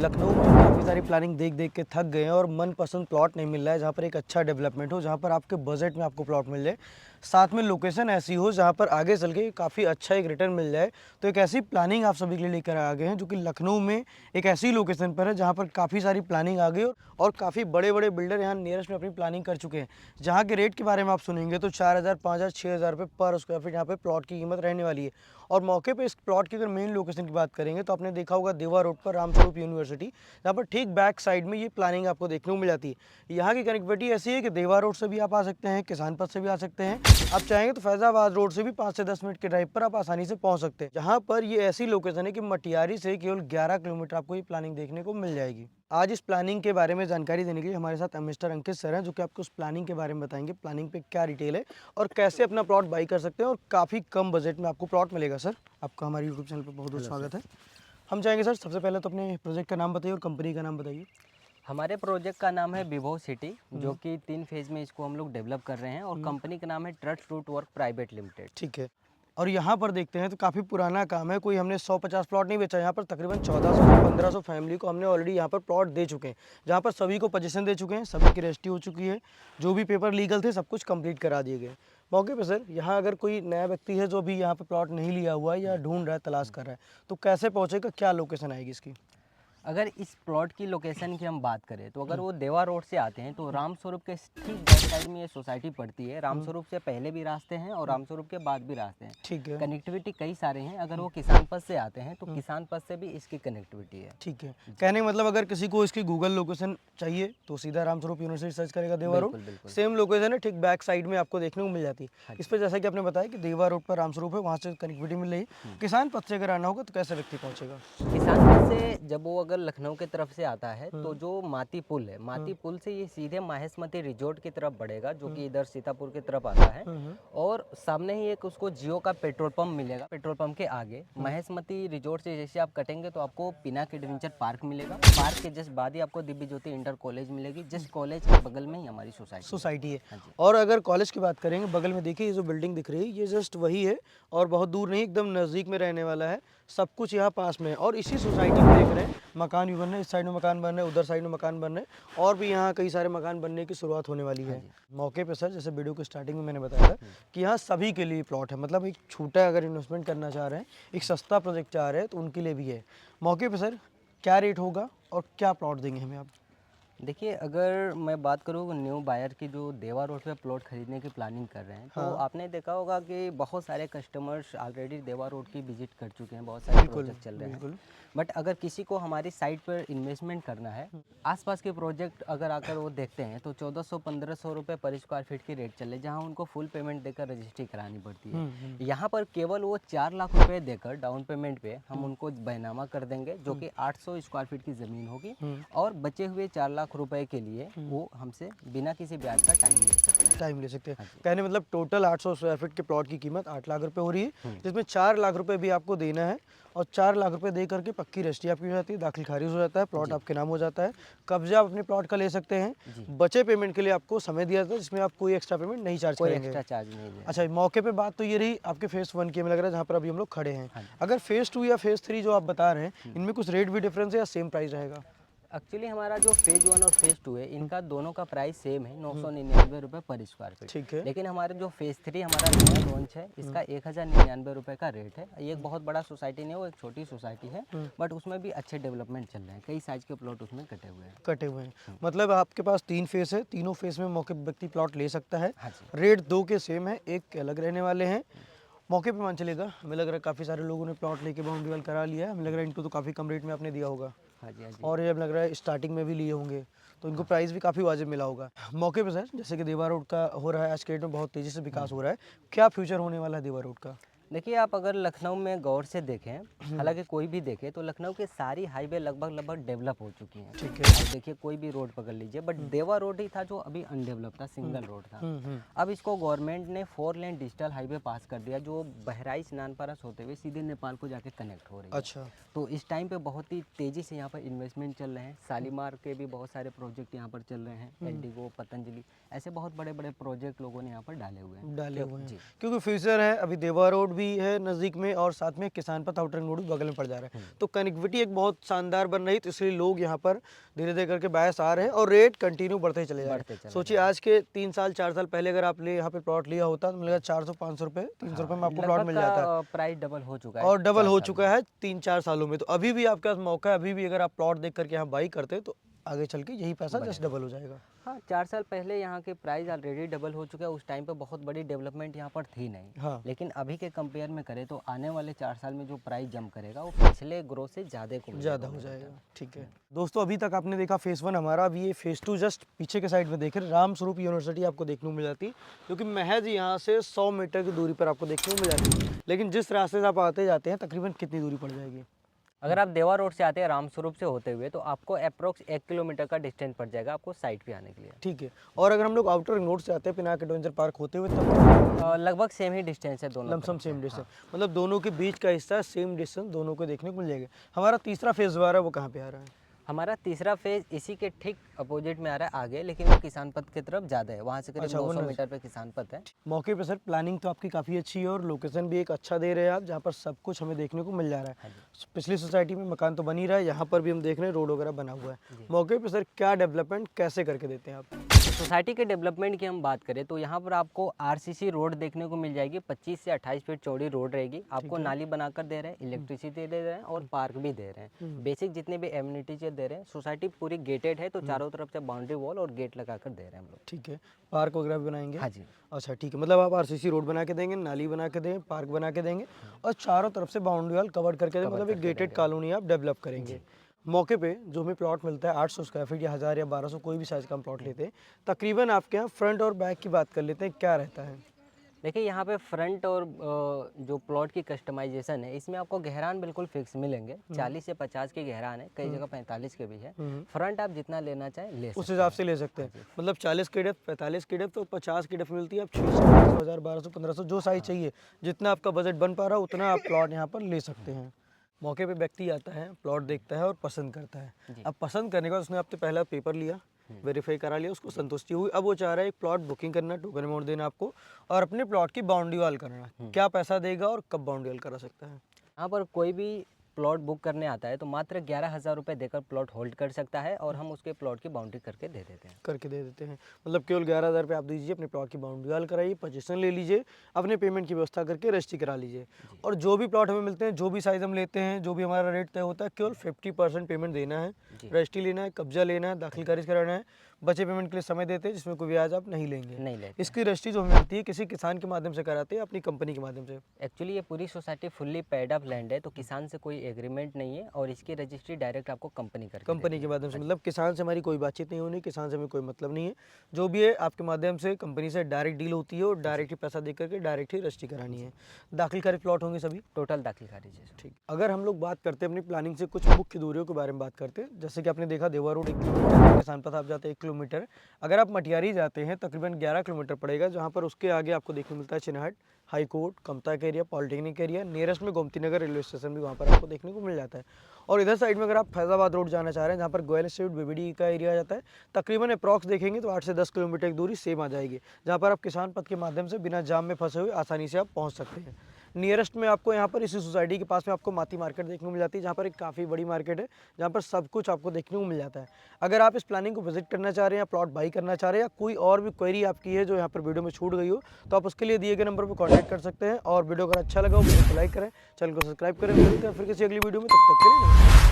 लखनऊ में काफ़ी सारी प्लानिंग देख देख के थक गए हैं और मनपसंद प्लॉट नहीं मिल रहा है जहाँ पर एक अच्छा डेवलपमेंट हो, जहाँ पर आपके बजट में आपको प्लॉट मिल जाए, साथ में लोकेशन ऐसी हो जहाँ पर आगे चल के काफ़ी अच्छा एक रिटर्न मिल जाए। तो एक ऐसी प्लानिंग आप सभी के लिए लेकर आ गए हैं जो कि लखनऊ में एक ऐसी लोकेशन पर है जहाँ पर काफ़ी सारी प्लानिंग आ गई और काफ़ी बड़े बड़े बिल्डर यहाँ नियरेस्ट में अपनी प्लानिंग कर चुके हैं। जहाँ के रेट के बारे में आप सुनेंगे तो 4,000, 5,000, 6,000 रुपये पर स्क्वायर फीट यहाँ पे प्लॉट की कीमत रहने वाली है। और मौके पे इस प्लॉट की अगर मेन लोकेशन की बात करेंगे तो आपने देखा होगा देवा रोड पर रामस्वरूप यूनिवर्सिटी, जहाँ पर ठीक बैक साइड में ये प्लानिंग आपको देखने को मिल जाती है। यहाँ की कनेक्टिविटी ऐसी है कि देवा रोड से भी आप आ सकते हैं, किसान पथ से भी आ सकते हैं, आप चाहेंगे तो फैजाबाद रोड से भी 5 से 10 मिनट के ड्राइव पर आप आसानी से पहुँच सकते हैं। जहाँ पर ये ऐसी लोकेशन है कि मटियारी से केवल 11 किलोमीटर आपको ये प्लानिंग देखने को मिल जाएगी। आज इस प्लानिंग के बारे में जानकारी देने के लिए हमारे साथ मिस्टर अंकित सर हैं, जो कि आपको उस प्लानिंग के बारे में बताएंगे, प्लानिंग पे क्या डिटेल है और कैसे अपना प्लॉट बाई कर सकते हैं और काफ़ी कम बजट में आपको प्लॉट मिलेगा। सर, आपका हमारे यूट्यूब चैनल पर बहुत बहुत स्वागत है। हम चाहेंगे सर सबसे पहले तो अपने प्रोजेक्ट का नाम बताइए और कंपनी का नाम बताइए। हमारे प्रोजेक्ट का नाम है विभो सिटी, जो कि 3 फेज़ में इसको हम लोग डेवलप कर रहे हैं और कंपनी का नाम है Trust Root Work Private Limited. ठीक है। और यहाँ पर देखते हैं तो काफ़ी पुराना काम है, कोई हमने 150 प्लॉट नहीं बेचा, यहाँ पर तकरीबन 1400 से 1500 फैमिली को हमने ऑलरेडी यहाँ पर प्लॉट दे चुके हैं, जहाँ पर सभी को पोजीशन दे चुके हैं, सभी की रजिस्ट्री हो चुकी है, जो भी पेपर लीगल थे सब कुछ कंप्लीट करा दिए गए। मौके पे सर यहाँ अगर कोई नया व्यक्ति है जो अभी यहाँ पर प्लॉट नहीं लिया हुआ है या ढूंढ रहा है, तलाश कर रहा है, तो कैसे पहुँचेगा, क्या लोकेशन आएगी इसकी? अगर इस प्लॉट की लोकेशन की हम बात करें तो अगर वो देवा रोड से आते हैं तो रामस्वरूप के ठीक बैक साइड में ये सोसाइटी पड़ती है। रामस्वरूप से पहले भी रास्ते हैं और रामस्वरूप के बाद भी रास्ते हैं। ठीक है। कनेक्टिविटी कई सारे हैं। अगर वो किसान पथ से आते हैं तो किसान पथ से भी इसकी कनेक्टिविटी है। ठीक है। कहने का मतलब अगर किसी को इसकी गूगल लोकेशन चाहिए तो सीधा रामस्वरूप यूनिवर्सिटी सर्च करेगा देवा रोड, बिल्कुल बिल्कुल। सेम लोकेशन है, ठीक बैक साइड में आपको देखने को मिल जाती है। इस पर जैसा कि आपने बताया कि देवा रोड पर रामस्वरूप है, वहाँ से कनेक्टिविटी मिल रही है। किसान पथ से अगर आना होगा तो कैसे व्यक्ति पहुँचेगा? किसान पथ से जब वो अगर लखनऊ की तरफ से आता है तो जो माती पुल है, माती पुल से ये सीधे माहेशमती रिजॉर्ट की तरफ बढ़ेगा, जो कि इधर सीतापुर की तरफ आता है। और सामने ही एक उसको जियो का पेट्रोल पंप मिलेगा। पेट्रोल पंप के आगे माहेशमती रिजॉर्ट से जैसे आप कटेंगे तो आपको पिनाक एडवेंचर पार्क मिलेगा। पार्क के जस्ट बाद ही आपको दिव्य ज्योति इंटर कॉलेज मिलेगी। जस्ट कॉलेज के बगल में ही हमारी सोसाइटी है। हाँ जी। और अगर कॉलेज की बात करेंगे, बगल में देखिए ये जो बिल्डिंग दिख रही है ये जस्ट वही है और बहुत दूर नहीं, एकदम नज़दीक में रहने वाला है। सब कुछ यहाँ पास में है और इसी सोसाइटी में देख रहे हैं मकान भी बन रहे हैं, इस साइड में मकान बन रहे हैं, उधर साइड में मकान बन रहे हैं और भी यहाँ कई सारे मकान बनने की शुरुआत होने वाली है। मौके पे सर जैसे वीडियो के स्टार्टिंग में मैंने बताया था कि यहाँ सभी के लिए प्लॉट है, मतलब एक छोटा अगर इन्वेस्टमेंट करना चाह रहे हैं, एक सस्ता प्रोजेक्ट चाह रहे हैं तो उनके लिए भी है। मौके पे सर क्या रेट होगा और क्या प्लॉट देंगे हमें आप? देखिए, अगर मैं बात करूँ न्यू बायर की जो देवा रोड पे प्लॉट खरीदने की प्लानिंग कर रहे हैं, तो आपने देखा होगा कि बहुत सारे कस्टमर्स ऑलरेडी देवा रोड की विजिट कर चुके हैं, बहुत सारे प्रोजेक्ट चल रहे हैं। बट अगर किसी को हमारी साइट पर इन्वेस्टमेंट करना है, आसपास के प्रोजेक्ट अगर आकर वो देखते हैं तो 1400-1500 रुपये पर स्क्वायर फीट की रेट चल रही है, जहाँ उनको फुल पेमेंट देकर रजिस्ट्री करानी पड़ती है। यहाँ पर केवल वो 4 लाख रुपए देकर डाउन पेमेंट पे हम उनको बैनामा कर देंगे, जो कि 800 स्क्वायर फीट की ज़मीन होगी और बचे हुए 4 लाख रुपए के लिए वो हमसे बिना किसी ब्याज का टाइम ले सकते हैं। कहने मतलब टोटल 800 स्क्वायर फीट के प्लॉट की कीमत 8 लाख रुपए हो रही है, जिसमें 4 लाख रुपए भी आपको देना है और 4 लाख रुपए दे करके पक्की रजिस्ट्री आपकी हो जाती है, दाखिल खारिज हो जाता है, प्लॉट आपके नाम हो जाता है, कब्जा आप अपने प्लॉट का ले सकते हैं। बचे पेमेंट के लिए आपको समय दिया जाता है, जिसमें आप कोई एक्स्ट्रा पेमेंट नहीं चार्ज करेंगे। एक्स्ट्रा चार्ज नहीं है। अच्छा, मौके पे बात तो ये रही आपके फेज़ 1 की, हमें लग रहा है जहाँ पर अभी हम लोग खड़े हैं। अगर फेज़ 2 या फेज़ 3 जो आप बता रहे हैं, इनमें कुछ रेट भी डिफरेंस है या सेम प्राइस रहेगा? एक्चुअली हमारा जो फेज़ 1 और फेज़ 2 है, इनका दोनों का प्राइस सेम है, 999 रुपये पर स्क्वायर फीट। ठीक है। लेकिन हमारे जो फेज़ 3 हमारा नया लॉन्च है, इसका 1099 रुपये का रेट है। ये एक बहुत बड़ा सोसाइटी नहीं है, वो एक छोटी सोसाइटी है, बट उसमें भी अच्छे डेवलपमेंट चल रहे हैं, कई साइज के प्लॉट उसमें कटे हुए हैं। मतलब आपके पास 3 फेज़ है, तीनों फेज़ में मौके पे व्यक्ति प्लॉट ले सकता है। हाँ जी। रेट 2 के सेम है, एक के अलग रहने वाले हैं। मौके पे मान चलेगा, हमें लग रहा है काफ़ी सारे लोगों ने प्लॉट लेके बाउंड्री वाल करा लिया है, हमें लग रहा है इनको तो काफ़ी कम रेट में आपने दिया होगा। हाँ जी, हाँ जी। और ये लग रहा है स्टार्टिंग में भी लिए होंगे, तो इनको प्राइस भी काफ़ी वाजिब मिला होगा। मौके पे सर जैसे कि देवा रोड का हो रहा है, आज के डेट में बहुत तेज़ी से विकास हो रहा है, क्या फ्यूचर होने वाला है देवा रोड का? देखिए, आप अगर लखनऊ में गौर से देखें, हालांकि कोई भी देखे तो लखनऊ के सारी हाईवे लगभग डेवलप हो चुकी हैं। ठीक है। आप देखिए, कोई भी रोड पकड़ लीजिए, बट देवा रोड ही था जो अभी अनडेवलप था, सिंगल रोड था। अब इसको गवर्नमेंट ने 4 लेन डिजिटल हाईवे पास कर दिया, जो बहराइच नानपारस होते हुए सीधे नेपाल को जाके कनेक्ट हो रही है। अच्छा। तो इस टाइम पे बहुत ही तेज़ी से यहाँ पर इन्वेस्टमेंट चल रहे हैं। शालीमार के भी बहुत सारे प्रोजेक्ट यहाँ पर चल रहे हैं, इंडिगो, पतंजलि, ऐसे बहुत बड़े बड़े प्रोजेक्ट लोगों ने यहाँ पर डाले हुए हैं जी, क्योंकि फ्यूचर है, अभी देवा रोड भी है नज़दीक में और साथ में किसान पथ आउटर रिंग रोड भी बगल में पड़ जा रहा है। तो कनेक्टिविटी एक बहुत शानदार बन रही, तो इसलिए लोग यहाँ पर धीरे धीरे करके बायस आ रहे हैं और रेट कंटिन्यू बढ़ते ही चले जा रहे हैं। सोचिए आज के 3 साल 4 साल पहले अगर आप यहाँ पे प्लॉट लिया होता तो मिलेगा 400-500 रुपये 300 रुपये में आपको प्लॉट मिल जाता है। प्राइस डबल हो चुका है और डबल हो चुका है 3-4 सालों में। तो अभी भी आपके पास मौका है, अभी भी अगर आप प्लॉट देख करके यहाँ बाई करते हैं तो आगे चल के यही पैसा जस्ट डबल हो जाएगा। हाँ, 4 साल पहले यहाँ के प्राइस ऑलरेडी डबल हो चुका है। उस टाइम पे बहुत बड़ी डेवलपमेंट यहाँ पर थी नहीं। हाँ। लेकिन अभी के कंपेयर में करें तो आने वाले 4 साल में जो प्राइस जंप करेगा वो पिछले ग्रोथ से ज़्यादा हो जाएगा। ठीक है दोस्तों, अभी तक आपने देखा फेज़ 1 हमारा, अभी ये फेज़ 2 जस्ट पीछे के साइड में देख रहे हैं, रामस्वरूप यूनिवर्सिटी आपको देखने को मिल जाती है, जो कि महज यहाँ से 100 मीटर की दूरी पर आपको देखने को मिल जाती है। लेकिन जिस रास्ते से आप आते जाते हैं तकरीबन कितनी दूरी पड़ जाएगी? अगर आप देवा रोड से आते हैं रामस्वरूप से होते हुए तो आपको अप्रोक्स 1 किलोमीटर का डिस्टेंस पड़ जाएगा आपको साइट पे आने के लिए। ठीक है। और अगर हम लोग आउटर रिंग रोड से आते हैं पिनाक एडवेंचर पार्क होते हुए तब लगभग सेम ही डिस्टेंस है दोनों लमसम सेम डिस्टेंस, मतलब दोनों के बीच का हिस्सा सेम डिस्टेंस दोनों को देखने को मिल जाएगा। हमारा तीसरा फेज जो आ रहा है वो कहाँ पे आ रहा है? हमारा तीसरा फेज इसी के ठीक अपोजिट में आ रहा है आगे, लेकिन वो किसान पथ की तरफ ज़्यादा है, वहाँ से करीब 900 मीटर पे किसान पथ है। मौके पे सर प्लानिंग तो आपकी काफ़ी अच्छी है और लोकेशन भी एक अच्छा दे रहे हैं आप, जहाँ पर सब कुछ हमें देखने को मिल जा रहा है। पिछली सोसाइटी में मकान तो बन ही रहा है, यहाँ पर भी हम देख रहे हैं रोड वगैरह बना हुआ है। मौके पे सर क्या डेवलपमेंट कैसे करके देते हैं आप? सोसाइटी के डेवलपमेंट की हम बात करें तो यहाँ पर आपको आरसीसी रोड देखने को मिल जाएगी, 25 से 28 फीट चौड़ी रोड रहेगी। आपको नाली बनाकर दे रहे हैं, इलेक्ट्रिसिटी दे रहे हैं और पार्क भी दे रहे हैं। बेसिक जितने भी एमिनिटीज दे रहे हैं। सोसाइटी पूरी गेटेड है तो चारों तरफ से बाउंड्री वॉल और गेट लगाकर दे रहे हैं हम लोग। ठीक है। पार्क वगैरह भी बनाएंगे? हाँ जी। अच्छा ठीक है, मतलब आप आरसीसी रोड बना के देंगे, नाली बना के देंगे, पार्क बना के देंगे और चारों तरफ से बाउंड्री वॉल कवर करके देंगे, मतलब एक गेटेड कॉलोनी आप डेवलप करेंगे। मौके पे जो हमें प्लॉट मिलता है 800 स्क्वायर फीट या 1000 या 1200 कोई भी साइज का हम प्लॉट लेते हैं, तकरीबन आपके यहाँ फ्रंट और बैक की बात कर लेते हैं, क्या रहता है? देखिए यहाँ पे फ्रंट और जो प्लॉट की कस्टमाइजेशन है इसमें आपको गहरान बिल्कुल फिक्स मिलेंगे। 40 से 50 के गहरान है, कई जगह 45 के भी है। फ्रंट आप जितना लेना चाहें ले सकते हैं, उस हिसाब से ले सकते हैं। मतलब 40 की डेप्थ, 45 की डेप्थ और 50 की डेप्थ मिलती है। आप 600, 1000, 1200, 1500 जो साइज चाहिए, जितना आपका बजट बन पा रहा है उतना आप प्लॉट यहाँ पर ले सकते हैं। मौके पे व्यक्ति आता है, प्लॉट देखता है और पसंद करता है। अब पसंद करने के बाद उसने आपसे पहला पेपर लिया, वेरीफाई करा लिया, उसको संतुष्टि हुई, अब वो चाह रहा है एक प्लॉट बुकिंग करना, टोकन अमाउंट देना आपको और अपने प्लॉट की बाउंड्री वॉल करना। क्या पैसा देगा और कब बाउंड्री वॉल करा सकता है? यहाँ पर कोई भी प्लॉट बुक करने आता है तो मात्र 11,000 रुपये देकर प्लॉट होल्ड कर सकता है और हम उसके प्लॉट की बाउंड्री करके दे देते हैं। मतलब केवल 11,000 रुपये आप दीजिए, अपने प्लॉट की बाउंड्री वॉल कराइए, पोजीशन ले लीजिए, अपने पेमेंट की व्यवस्था करके रजिस्ट्री करा लीजिए। और जो भी प्लॉट हमें मिलते हैं, जो भी साइज़ हम लेते हैं, जो भी हमारा रेट तय होता है, केवल 50% पेमेंट देना है, रजिस्ट्री लेना है, कब्जा लेना है, दाखिल खारिज कराना है। बचे पेमेंट के लिए समय देते हैं जिसमें कोई ब्याज आप नहीं लेंगे। इसकी रजिस्ट्री जो हमें आती है किसी किसान के माध्यम से कराते हैं, अपनी कंपनी के माध्यम से। एक्चुअली ये पूरी society fully paid up land है, तो किसान से कोई एग्रीमेंट नहीं है और इसकी रजिस्ट्री डायरेक्ट आपको कंपनी के माध्यम से, मतलब किसान से हमारी कोई बातचीत नहीं होनी, किसान से हमें कोई मतलब नहीं है। जो भी है आपके माध्यम से कंपनी से डायरेक्ट डील होती है और डायरेक्ट ही पैसा दे करके डायरेक्ट ही रजिस्ट्री करानी है। दाखिल खारिज प्लॉट होंगे सभी? टोटल दाखिल खारिज है। ठीक। अगर हम लोग बात करते हैं अपनी प्लानिंग से कुछ मुख्य दूरियों के बारे में बात करते हैं, जैसे कि आपने देखा देवा रोड 1 किलोमीटर, किसान पथ आप जाते हैं 1 किलोमीटर। अगर आप मटियारी जाते हैं तकरीबन 11 किलोमीटर पड़ेगा, जहाँ पर उसके आगे आपको देखने मिलता है चिनाहट, हाई कोर्ट, कमता का एरिया, पॉलिटेक्निक एरिया, नियरेस्ट में गोमती नगर रेलवे स्टेशन भी वहाँ पर आपको देखने को मिल जाता है। और इधर साइड में अगर आप फैजाबाद रोड जाना चाह रहे हैं, जहाँ पर गोयल स्ट्रीट बीबीडी का एरिया आ जाता है, तकरीबन अप्रॉक्स देखेंगे तो 8 से 10 किलोमीटर की दूरी सेम आ जाएगी, जहाँ पर आप किसान पथ के माध्यम से बिना जाम में फंसे हुए आसानी से आप पहुँच सकते हैं। नियरेस्ट में आपको यहाँ पर इसी सोसाइटी के पास में आपको माती मार्केट देखने को मिल जाती है, जहाँ पर एक काफ़ी बड़ी मार्केट है, जहाँ पर सब कुछ आपको देखने को मिल जाता है। अगर आप इस प्लानिंग को विजिट करना चाह रहे हैं या प्लॉट बाई करना चाह रहे हैं या कोई और भी क्वेरी आपकी है जो यहाँ पर वीडियो में छूट गई हो, तो आप उसके लिए दिए गए नंबर पर कॉन्टैक्ट कर सकते हैं। और वीडियो अगर अच्छा लगा हो वीडियो को लाइक करें, चैनल को सब्सक्राइब करें। मिलते हैं फिर किसी अगली वीडियो में, तब तक के लिए।